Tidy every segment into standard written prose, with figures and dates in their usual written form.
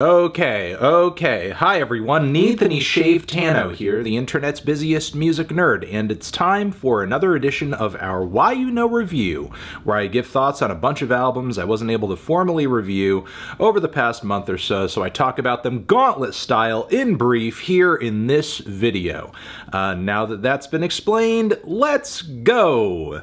Okay. Hi everyone, Neathany Shave Tano here, the internet's busiest music nerd, and it's time for another edition of our Why You Know Review, where I give thoughts on a bunch of albums I wasn't able to formally review over the past month or so I talk about them gauntlet style in brief here in this video. Now that that's been explained, let's go!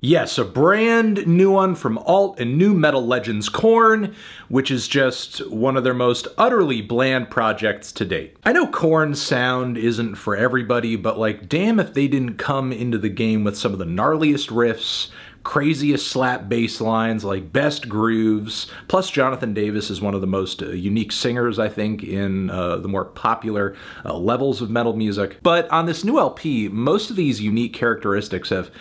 Yes, a brand new one from alt and new metal legends Korn, which is just one of their most utterly bland projects to date. I know Korn's sound isn't for everybody, but like, damn if they didn't come into the game with some of the gnarliest riffs, craziest slap bass lines, like best grooves. Plus, Jonathan Davis is one of the most unique singers, I think, in the more popular levels of metal music. But on this new LP, most of these unique characteristics have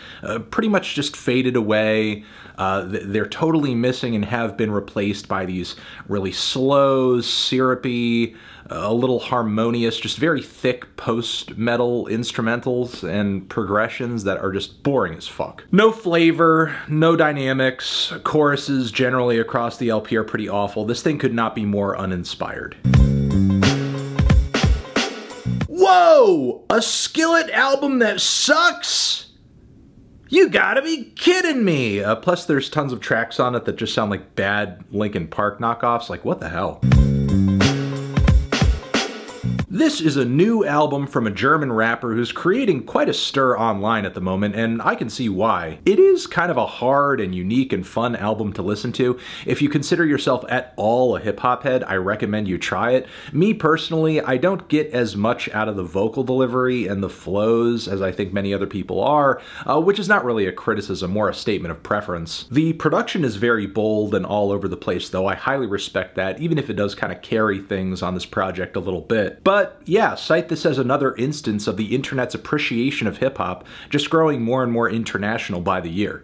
pretty much just faded away. They're totally missing and have been replaced by these really slow, syrupy, a little harmonious, just very thick post-metal instrumentals and progressions that are just boring as fuck. No flavor, no dynamics, choruses generally across the LP are pretty awful. This thing could not be more uninspired. Whoa! A Skillet album that sucks? You gotta be kidding me! Plus there's tons of tracks on it that just sound like bad Linkin Park knockoffs. Like, what the hell? This is a new album from a German rapper who's creating quite a stir online at the moment, and I can see why. It is kind of a hard and unique and fun album to listen to. If you consider yourself at all a hip-hop head, I recommend you try it. Me personally, I don't get as much out of the vocal delivery and the flows as I think many other people are, which is not really a criticism, more a statement of preference. The production is very bold and all over the place, though. I highly respect that, even if it does kind of carry things on this project a little bit. But yeah, cite this as another instance of the internet's appreciation of hip-hop, just growing more and more international by the year.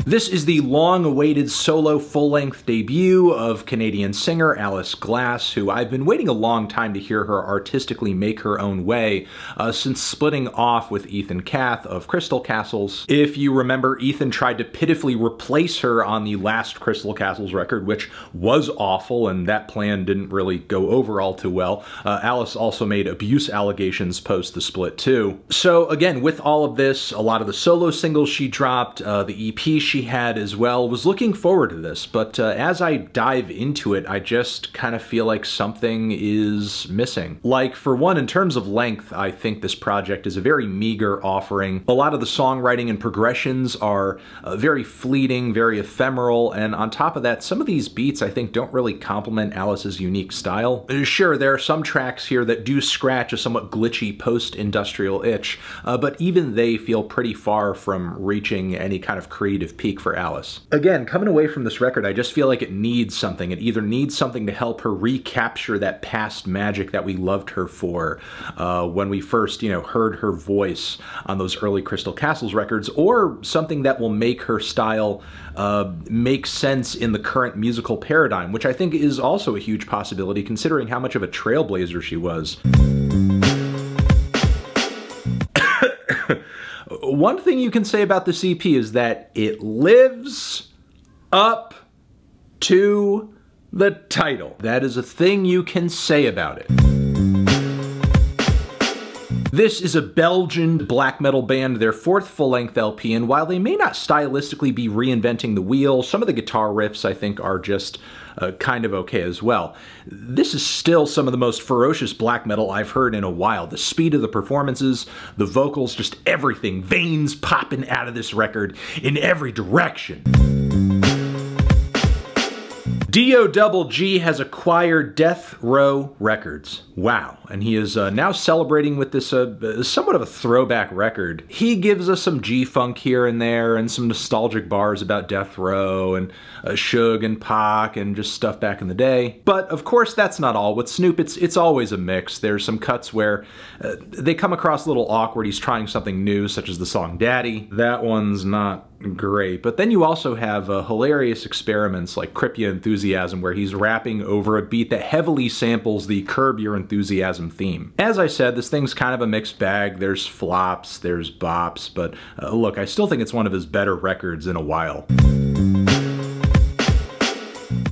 This is the long-awaited solo full-length debut of Canadian singer Alice Glass, who I've been waiting a long time to hear her artistically make her own way since splitting off with Ethan Cath of Crystal Castles. If you remember, Ethan tried to pitifully replace her on the last Crystal Castles record, which was awful, and that plan didn't really go over all too well. Alice also made abuse allegations post the split too. So again, with all of this, a lot of the solo singles she dropped, the EP she had as well, was looking forward to this, but as I dive into it, I just kind of feel like something is missing. Like, for one, in terms of length, I think this project is a very meager offering. A lot of the songwriting and progressions are very fleeting, very ephemeral, and on top of that, some of these beats I think don't really complement Alice's unique style. Sure, there are some tracks here that do scratch a somewhat glitchy post-industrial itch, but even they feel pretty far from reaching any kind of creative peak for Alice. Again, coming away from this record, I just feel like it needs something. It either needs something to help her recapture that past magic that we loved her for when we first, heard her voice on those early Crystal Castles records, or something that will make her style make sense in the current musical paradigm, which I think is also a huge possibility considering how much of a trailblazer she was. One thing you can say about this EP is that it lives up to the title. That is a thing you can say about it. This is a Belgian black metal band, their fourth full-length LP, and while they may not stylistically be reinventing the wheel, some of the guitar riffs I think are just kind of okay as well. This is still some of the most ferocious black metal I've heard in a while. The speed of the performances, the vocals, just everything. Veins popping out of this record in every direction. D.O.G. has acquired Death Row Records. Wow. And he is now celebrating with this somewhat of a throwback record. He gives us some G-Funk here and there and some nostalgic bars about Death Row and Suge and Pac and just stuff back in the day. But of course that's not all. With Snoop, it's always a mix. There's some cuts where they come across a little awkward. He's trying something new, such as the song Daddy. That one's not great. But then you also have hilarious experiments like Crip Ya Enthusiasm, where he's rapping over a beat that heavily samples the Curb Your Enthusiasm theme. As I said, this thing's kind of a mixed bag. There's flops, there's bops, but look, I still think it's one of his better records in a while.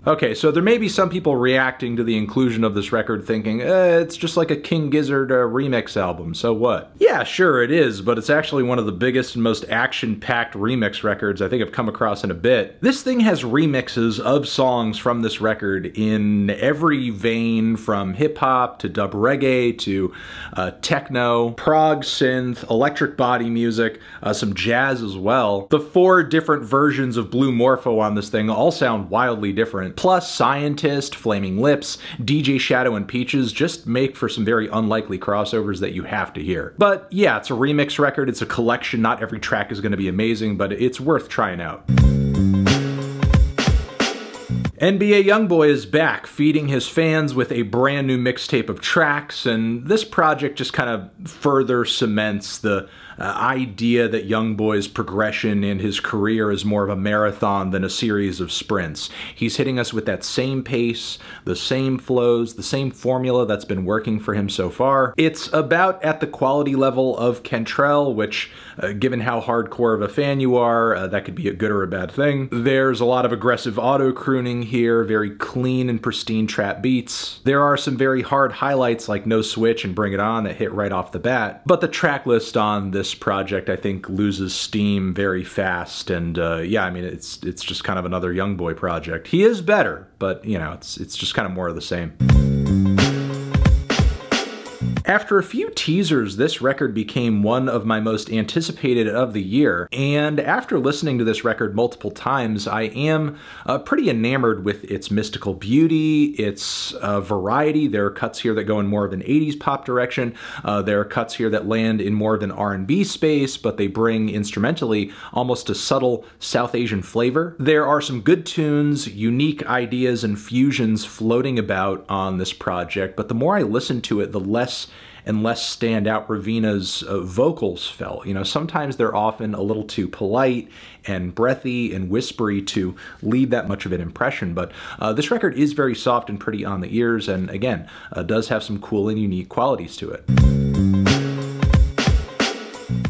Okay, so there may be some people reacting to the inclusion of this record thinking, it's just like a King Gizzard remix album, so what? Yeah, sure it is, but it's actually one of the biggest and most action-packed remix records I think I've come across in a bit. This thing has remixes of songs from this record in every vein, from hip-hop to dub reggae to techno, prog synth, electric body music, some jazz as well. The 4 different versions of Blue Morpho on this thing all sound wildly different. Plus, Scientist, Flaming Lips, DJ Shadow, and Peaches just make for some very unlikely crossovers that you have to hear. But yeah, it's a remix record, it's a collection, not every track is going to be amazing, but it's worth trying out. NBA YoungBoy is back, feeding his fans with a brand new mixtape of tracks, and this project just kind of further cements the idea that YoungBoy's progression in his career is more of a marathon than a series of sprints. He's hitting us with that same pace, the same flows, the same formula that's been working for him so far. It's about at the quality level of Kentrell, which, given how hardcore of a fan you are, that could be a good or a bad thing. There's a lot of aggressive auto-crooning here, very clean and pristine trap beats. There are some very hard highlights like No Switch and Bring It On that hit right off the bat, but the track list on this project I think loses steam very fast, and yeah, I mean it's just kind of another YoungBoy project. He is better, but you know, it's just kind of more of the same. After a few teasers, this record became one of my most anticipated of the year, and after listening to this record multiple times, I am pretty enamored with its mystical beauty, its variety. There are cuts here that go in more of an 80s pop direction. There are cuts here that land in more of an R&B space, but they bring instrumentally almost a subtle South Asian flavor. There are some good tunes, unique ideas, and fusions floating about on this project, but the more I listen to it, the less and less standout Raveena's vocals felt. You know, sometimes they're often a little too polite and breathy and whispery to leave that much of an impression, but this record is very soft and pretty on the ears, and again, does have some cool and unique qualities to it.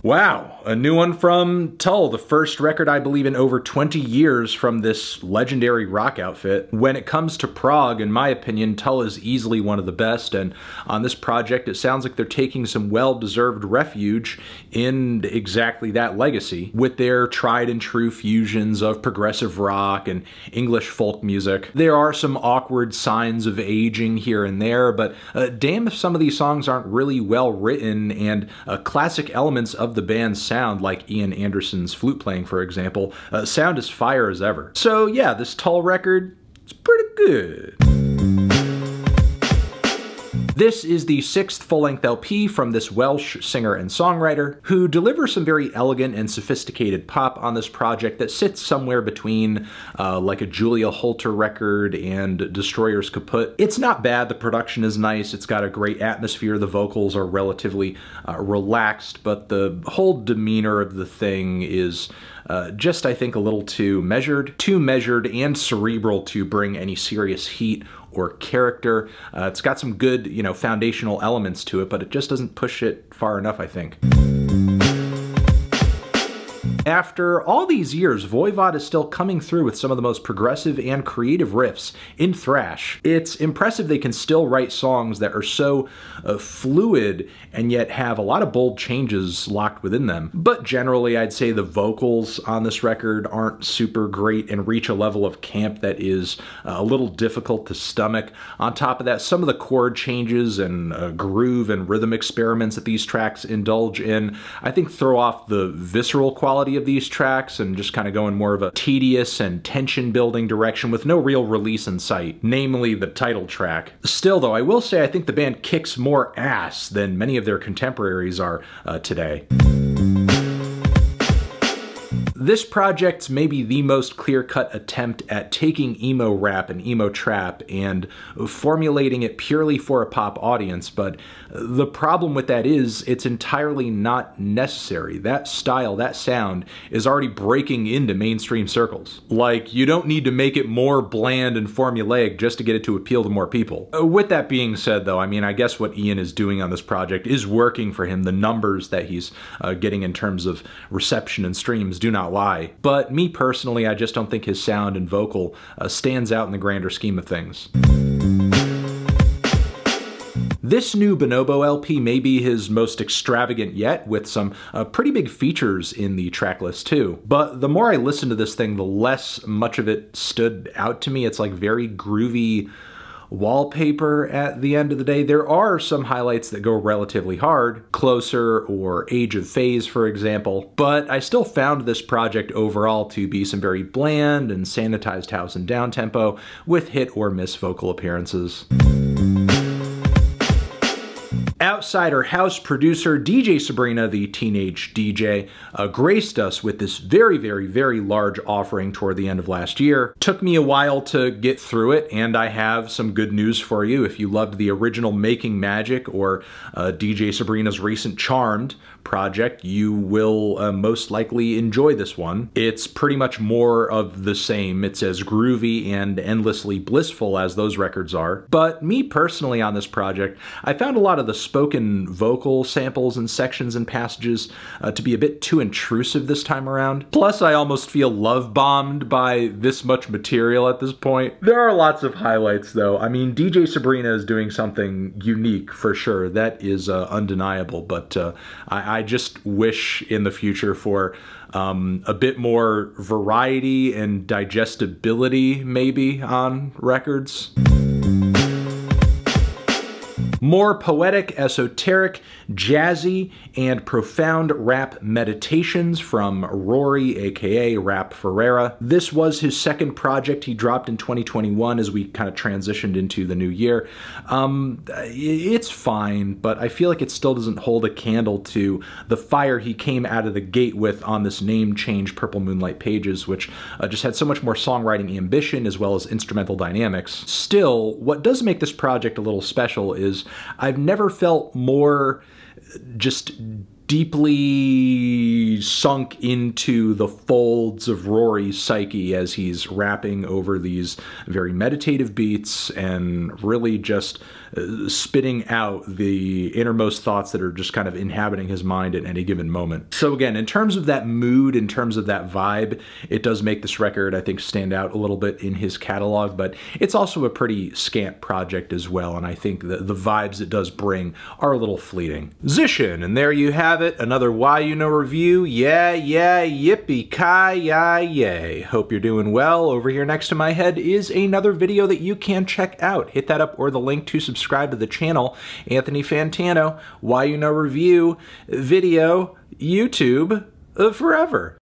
Wow, a new one from Tull, the first record I believe in over 20 years from this legendary rock outfit. When it comes to prog, in my opinion, Tull is easily one of the best, and on this project it sounds like they're taking some well-deserved refuge in exactly that legacy, with their tried and true fusions of progressive rock and English folk music. There are some awkward signs of aging here and there, but damn if some of these songs aren't really well written, and classic elements of the band's sound, like Ian Anderson's flute playing, for example, sound as fire as ever. So yeah, this Tull record, it's pretty good. This is the 6th full-length LP from this Welsh singer and songwriter, who delivers some very elegant and sophisticated pop on this project that sits somewhere between like a Julia Holter record and Destroyer's Kaput. It's not bad, the production is nice, it's got a great atmosphere, the vocals are relatively relaxed, but the whole demeanor of the thing is just, I think, a little too measured and cerebral to bring any serious heat or character. It's got some good, you know, foundational elements to it, but it just doesn't push it far enough, I think. After all these years, Voivod is still coming through with some of the most progressive and creative riffs in thrash. It's impressive they can still write songs that are so fluid and yet have a lot of bold changes locked within them. But generally, I'd say the vocals on this record aren't super great and reach a level of camp that is a little difficult to stomach. On top of that, some of the chord changes and groove and rhythm experiments that these tracks indulge in, I think, throw off the visceral quality of these tracks and just kind of go in more of a tedious and tension building direction with no real release in sight, namely the title track. Still though, I will say I think the band kicks more ass than many of their contemporaries are today. This project's maybe the most clear-cut attempt at taking emo rap and emo trap and formulating it purely for a pop audience, but the problem with that is it's entirely not necessary. That style, that sound, is already breaking into mainstream circles. Like, you don't need to make it more bland and formulaic just to get it to appeal to more people. With that being said, though, I mean, I guess what Ian is doing on this project is working for him. The numbers that he's getting in terms of reception and streams do not not lie. But me personally, I just don't think his sound and vocal stands out in the grander scheme of things. This new Bonobo LP may be his most extravagant yet, with some pretty big features in the tracklist too. But the more I listen to this thing, the less much of it stood out to me. It's like very groovy wallpaper at the end of the day. There are some highlights that go relatively hard, Closer or Age of Phase, for example, but I still found this project overall to be some very bland and sanitized house and downtempo with hit or miss vocal appearances. Outsider house producer DJ Sabrina, the teenage DJ, graced us with this very, very, very large offering toward the end of last year. Took me a while to get through it, and I have some good news for you. If you loved the original Making Magick or DJ Sabrina's recent Charmed project, you will most likely enjoy this one. It's pretty much more of the same. It's as groovy and endlessly blissful as those records are. But me personally on this project, I found a lot of the spoken vocal samples and sections and passages to be a bit too intrusive this time around. Plus, I almost feel love-bombed by this much material at this point. There are lots of highlights though. I mean, DJ Sabrina is doing something unique for sure. That is undeniable, but I just wish in the future for a bit more variety and digestibility maybe on records. More poetic, esoteric, jazzy, and profound rap meditations from Rory, aka R.A.P Ferreira. This was his second project he dropped in 2021 as we kind of transitioned into the new year. It's fine, but I feel like it still doesn't hold a candle to the fire he came out of the gate with on this name change Purple Moonlight Pages, which just had so much more songwriting ambition as well as instrumental dynamics. Still, what does make this project a little special is I've never felt more just deeply sunk into the folds of Rory's psyche as he's rapping over these very meditative beats and really just spitting out the innermost thoughts that are just kind of inhabiting his mind at any given moment. So again, in terms of that mood, in terms of that vibe, it does make this record, I think, stand out a little bit in his catalog, but it's also a pretty scant project as well, and I think the vibes it does bring are a little fleeting. Zishin, and there you have it, another Why You Know review. Yeah, yippee-ki-yay. Hope you're doing well. Over here next to my head is another video that you can check out. Hit that up or the link to subscribe to the channel. Anthony Fantano, Why You Know review, video, YouTube, forever.